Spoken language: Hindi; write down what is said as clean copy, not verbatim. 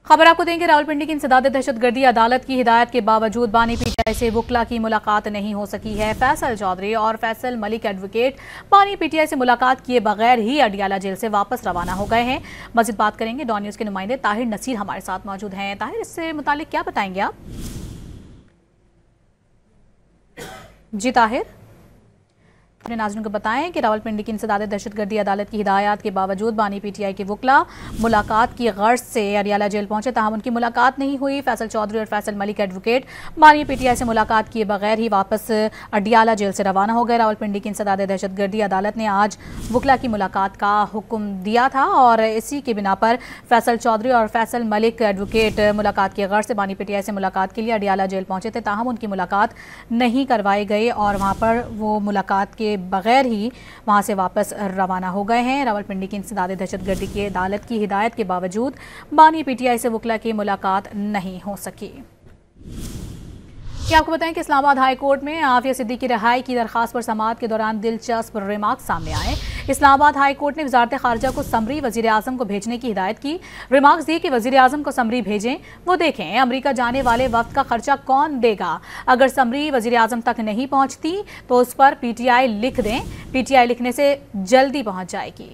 खबर आपको देंगे, रावलपिंडी की इंसदाद दहशतगर्दी अदालत की हिदायत के बावजूद बानी पीटीआई से वकला की मुलाकात नहीं हो सकी है। फैसल चौधरी और फैसल मलिक एडवोकेट बानी पीटीआई से मुलाकात किए बगैर ही अडियाला जेल से वापस रवाना हो गए हैं। मजीद बात करेंगे, डॉन न्यूज़ के नुमाइंदे ताहिर नसीर हमारे साथ मौजूद हैं। ताहिर, इससे मुतालिक क्या बताएंगे आप? जी ताहिर, अपने नाज़रीन को बताएं कि रावलपिंडी की इंसदाद दहशतगर्दी अदालत की हिदायत के बावजूद बानी पीटीआई के वकला मुलाकात की गर्ज से अडियाला जेल पहुंचे, ताहम उनकी मुलाकात नहीं हुई। फैसल चौधरी और फैसल मलिक एडवोकेट बानी पीटीआई से मुलाकात किए बगैर ही वापस अडियाला जेल से रवाना हो गए। रावलपिंडी की इंसदाद दहशतगर्दी अदालत ने आज वकला की मुलाकात का हुक्म दिया था और इसी की बिना पर फैसल चौधरी और फैसल मलिक एडवोकेट मुलाकात की गर्ज से बानी पीटीआई से मुलाकात के लिए अडियाला जेल पहुंचे थे, ताहम उनकी मुलाकात नहीं करवाई गई और वहाँ पर वो मुलाकात के बगैर ही वहां से वापस रवाना हो गए हैं। रावलपिंडी की इंसदाद दहशतगर्दी की अदालत की हिदायत के बावजूद बानी पीटीआई से वकला की मुलाकात नहीं हो सकी। क्या आपको बताएं कि इस्लामाबाद हाई कोर्ट में आफिया सिद्दीकी की रिहाई की दरखास्त पर समाअत के दौरान दिलचस्प रिमार्क सामने आए। इस्लामाबाद हाई कोर्ट ने वजारत खारजा को समरी वजीर आजम को भेजने की हिदायत की। रिमार्क्स दी कि वजीर आजम को समरी भेजें, वो देखें अमरीका जाने वाले वफ्द का खर्चा कौन देगा। अगर समरी वजीर आजम तक नहीं पहुंचती तो उस पर पीटीआई लिख दें, पीटीआई लिखने से जल्दी पहुंच जाएगी।